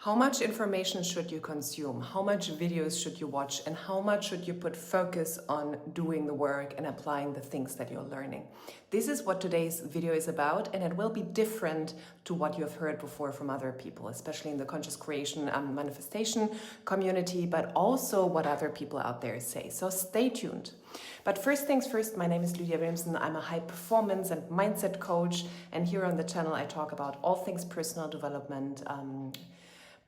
How much information should you consume? How much videos should you watch? And how much should you put focus on doing the work and applying the things that you're learning? This is what today's video is about, and it will be different to what you have heard before from other people, especially in the conscious creation and manifestation community, but also what other people out there say. So stay tuned. But first things first, my name is Lydia Wilmsen. I'm a high performance and mindset coach, and here on the channel I talk about all things personal development,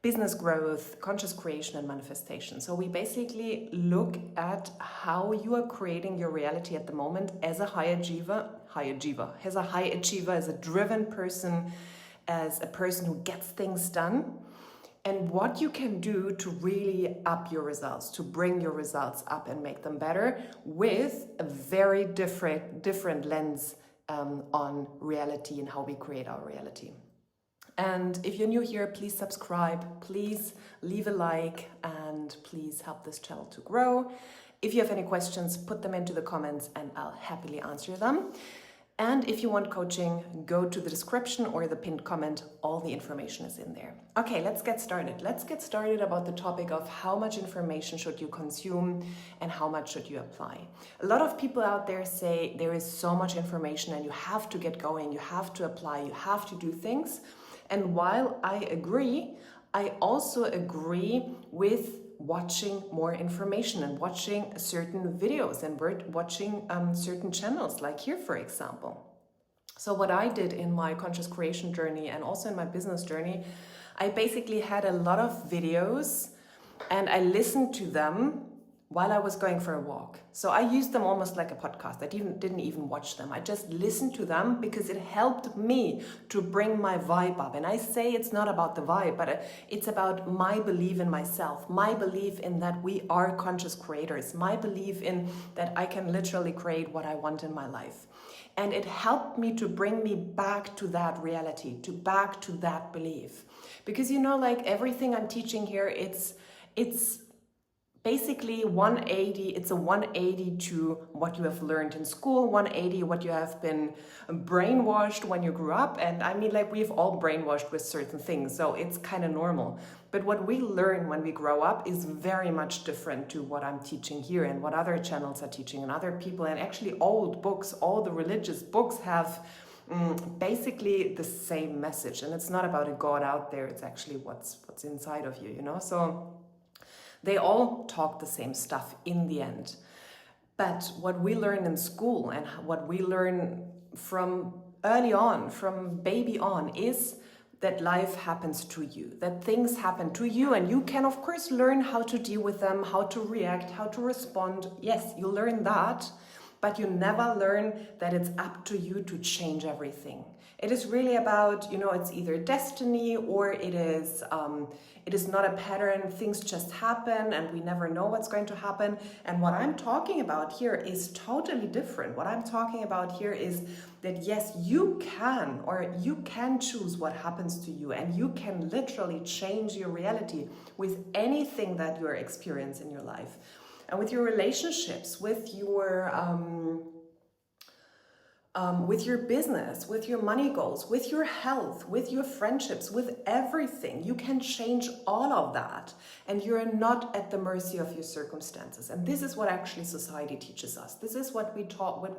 business growth, conscious creation and manifestation. So we basically look at how you are creating your reality at the moment as a high achiever, as a driven person, as a person who gets things done, and what you can do to really up your results, to bring your results up and make them better with a very different lens on reality and how we create our reality. And if you're new here, please subscribe, please leave a like, and please help this channel to grow. If you have any questions, put them into the comments and I'll happily answer them. And if you want coaching, go to the description or the pinned comment. All the information is in there. Okay, let's get started. Let's get started about the topic of how much information should you consume and how much should you apply. A lot of people out there say there is so much information and you have to get going, you have to apply, you have to do things. And while I agree, I also agree with watching more information and watching certain videos and watching certain channels, like here, for example. So what I did in my conscious creation journey and also in my business journey, I basically had a lot of videos and I listened to them while I was going for a walk. So I used them almost like a podcast. I didn't even watch them. I just listened to them because it helped me to bring my vibe up. And I say it's not about the vibe, but it's about my belief in myself, my belief in that we are conscious creators, my belief in that I can literally create what I want in my life. And it helped me to bring me back to that reality, back to that belief. Because like everything I'm teaching here, it's basically 180, it's a 180 to what you have learned in school, 180 what you have been brainwashed when you grew up. And I mean, like, we've all brainwashed with certain things, so it's kind of normal. But what we learn when we grow up is very much different to what I'm teaching here and what other channels are teaching and other people. And actually old books, all the religious books have basically the same message. And it's not about a God out there, it's actually what's inside of you, So they all talk the same stuff in the end. But what we learn in school and what we learn from early on, from baby on, is that life happens to you, that things happen to you, and you can of course learn how to deal with them, how to react, how to respond. Yes, you learn that, but you never learn that it's up to you to change everything. It is really about, it's either destiny or it is not a pattern. Things just happen and we never know what's going to happen. And what I'm talking about here is totally different. What I'm talking about here is that yes, you can choose what happens to you, and you can literally change your reality with anything that you're experiencing in your life. And with your relationships, with your business, with your money goals, with your health, with your friendships, with everything, you can change all of that. And you're not at the mercy of your circumstances. And this is what actually society teaches us. This is what we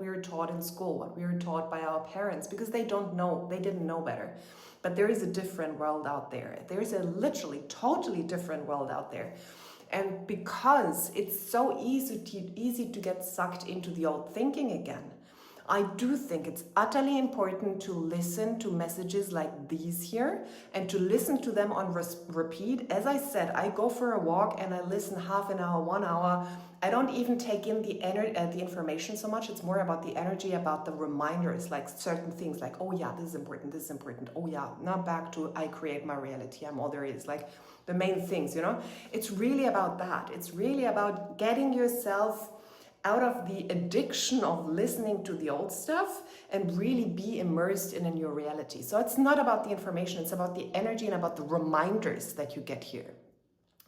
were taught in school, what we were taught by our parents, because they didn't know better. But there is a different world out there. There is a literally totally different world out there. And because it's so easy to get sucked into the old thinking again, I do think it's utterly important to listen to messages like these here and to listen to them on repeat. As I said, I go for a walk and I listen half an hour, 1 hour. I don't even take in the information so much. It's more about the energy, about the reminders, like certain things like, oh yeah, this is important, this is important. Oh yeah, now back to I create my reality, I'm all there is. Like the main things, It's really about that. It's really about getting yourself out of the addiction of listening to the old stuff and really be immersed in a new reality. So it's not about the information, it's about the energy and about the reminders that you get here.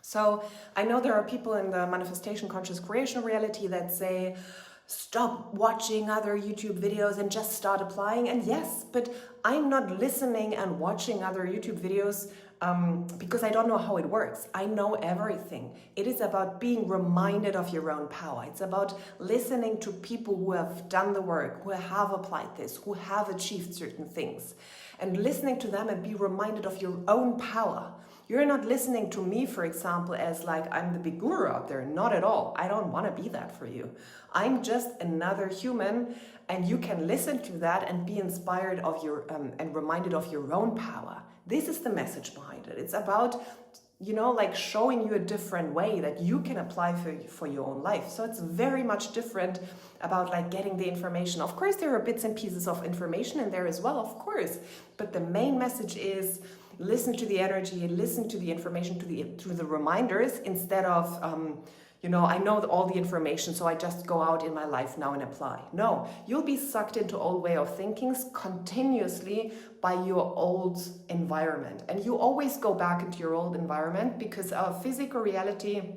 So I know there are people in the manifestation conscious creation reality that say, stop watching other YouTube videos and just start applying. And yes, but I'm not listening and watching other YouTube videos because I don't know how it works. I know everything. It is about being reminded of your own power. It's about listening to people who have done the work, who have applied this, who have achieved certain things, and listening to them and be reminded of your own power. You're not listening to me, for example, as like I'm the big guru out there. Not at all. I don't want to be that for you. I'm just another human, and you can listen to that and be inspired of your and reminded of your own power. This is the message behind it. It's about, like showing you a different way that you can apply for your own life. So it's very much different about like getting the information. Of course, there are bits and pieces of information in there as well, of course. But the main message is listen to the energy, listen to the information, to the reminders, instead of, I know all the information, so I just go out in my life now and apply. No, you'll be sucked into old way of thinking continuously by your old environment. And you always go back into your old environment because our physical reality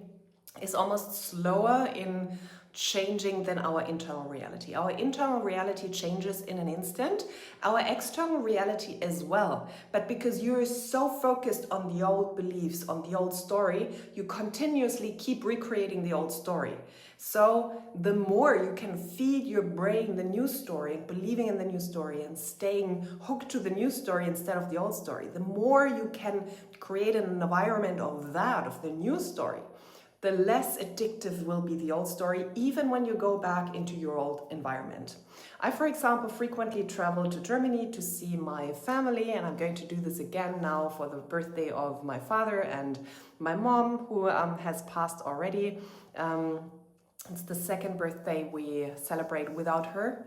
is almost slower in changing than our internal reality. Our internal reality changes in an instant, our external reality as well. But because you're so focused on the old beliefs, on the old story, you continuously keep recreating the old story. So the more you can feed your brain the new story and believing in the new story and staying hooked to the new story instead of the old story, the more you can create an environment of the new story, the less addictive will be the old story, even when you go back into your old environment. I, for example, frequently travel to Germany to see my family, and I'm going to do this again now for the birthday of my father and my mom, who has passed already. It's the second birthday we celebrate without her.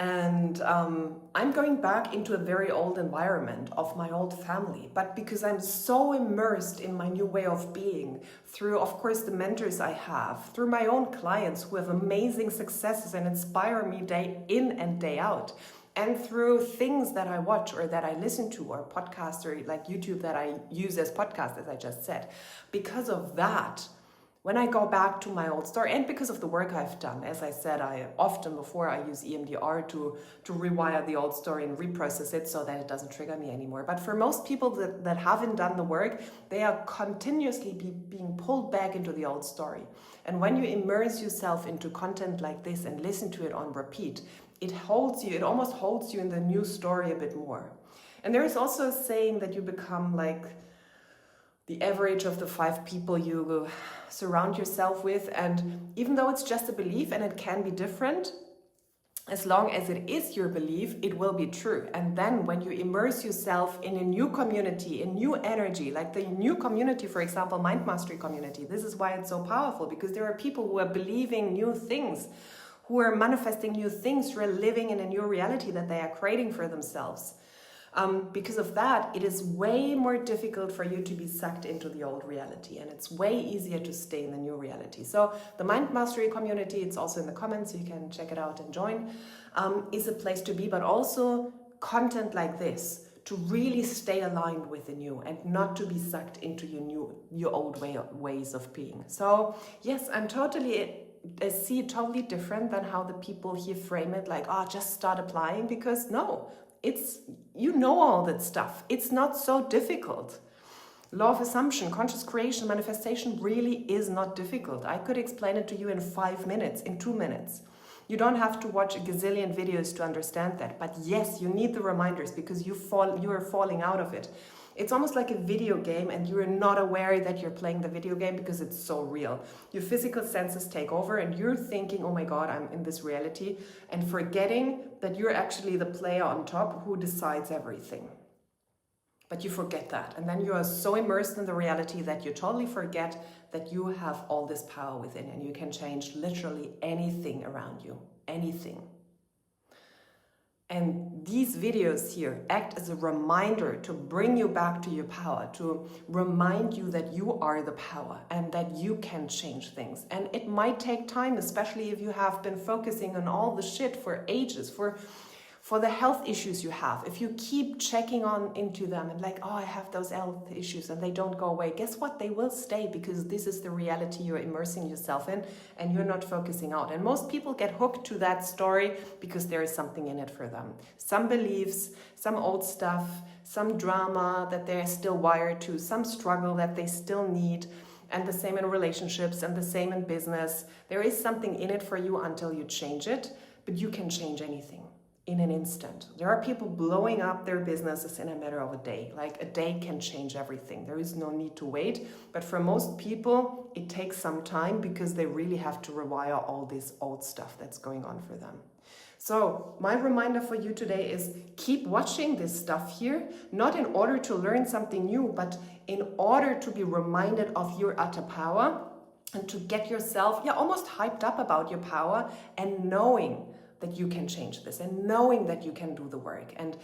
And I'm going back into a very old environment of my old family. But because I'm so immersed in my new way of being, through, of course, the mentors I have, through my own clients who have amazing successes and inspire me day in and day out, and through things that I watch or that I listen to, or podcasts, or like YouTube that I use as podcasts, as I just said. Because of that, when I go back to my old story, and because of the work I've done, as I said, I use EMDR to rewire the old story and reprocess it so that it doesn't trigger me anymore. But for most people that haven't done the work, they are continuously being pulled back into the old story. And when you immerse yourself into content like this and listen to it on repeat, it almost holds you in the new story a bit more. And there is also a saying that you become like the average of the 5 people you surround yourself with. And even though it's just a belief and it can be different, as long as it is your belief, it will be true. And then when you immerse yourself in a new community, in new energy, like the new community, for example, Mind Mastery community, this is why it's so powerful, because there are people who are believing new things, who are manifesting new things, who are living in a new reality that they are creating for themselves. Because of that, it is way more difficult for you to be sucked into the old reality, and it's way easier to stay in the new reality. So the Mind Mastery community, it's also in the comments, so you can check it out and join, is a place to be, but also content like this to really stay aligned with the new and not to be sucked into your old ways of being. So yes, I see it totally different than how the people here frame it, like, just start applying, because no, all that stuff. It's not so difficult. Law of assumption, conscious creation, manifestation really is not difficult. I could explain it to you in 5 minutes, in 2 minutes. You don't have to watch a gazillion videos to understand that. But yes, you need the reminders, because you are falling out of it. It's almost like a video game, and you are not aware that you're playing the video game because it's so real. Your physical senses take over, and you're thinking, oh my God, I'm in this reality, and forgetting that you're actually the player on top who decides everything. But you forget that, and then you are so immersed in the reality that you totally forget that you have all this power within, and you can change literally anything around you, anything. And these videos here act as a reminder to bring you back to your power, to remind you that you are the power and that you can change things. And it might take time, especially if you have been focusing on all the shit for ages, for For the health issues you have, if you keep checking on into them and like, oh, I have those health issues and they don't go away, guess what? They will stay because this is the reality you're immersing yourself in and you're not focusing out. And most people get hooked to that story because there is something in it for them. Some beliefs, some old stuff, some drama that they're still wired to, some struggle that they still need. And the same in relationships and the same in business. There is something in it for you until you change it, but you can change anything in an instant. There are people blowing up their businesses in a matter of a day. Like a day can change everything. There is no need to wait. But for most people, it takes some time because they really have to rewire all this old stuff that's going on for them. So my reminder for you today is keep watching this stuff here, not in order to learn something new, but in order to be reminded of your utter power and to get yourself almost hyped up about your power and knowing that you can change this and knowing that you can do the work and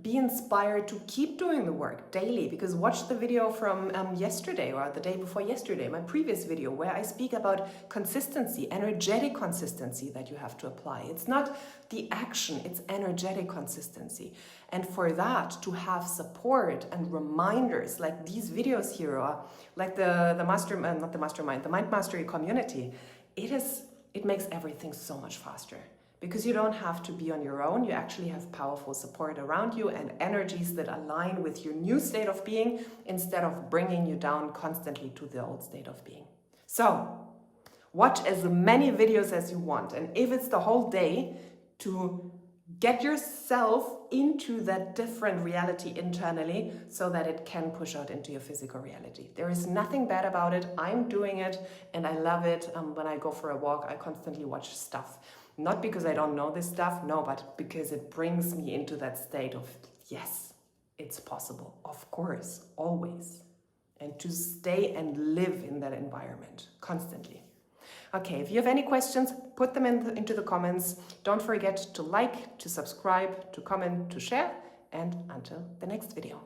be inspired to keep doing the work daily. Because watch the video from yesterday or the day before yesterday, my previous video, where I speak about consistency, energetic consistency that you have to apply. It's not the action, it's energetic consistency. And for that to have support and reminders like these videos here, or like the mastermind, not the mastermind, the Mind Mastery community, it makes everything so much faster. Because you don't have to be on your own, you actually have powerful support around you and energies that align with your new state of being instead of bringing you down constantly to the old state of being. So, watch as many videos as you want, and if it's the whole day, to get yourself into that different reality internally so that it can push out into your physical reality. There is nothing bad about it. I'm doing it and I love it. When I go for a walk, I constantly watch stuff. Not because I don't know this stuff, no, but because it brings me into that state of, yes, it's possible, of course, always. And to stay and live in that environment constantly. Okay, if you have any questions, put them into the comments. Don't forget to like, to subscribe, to comment, to share, and until the next video.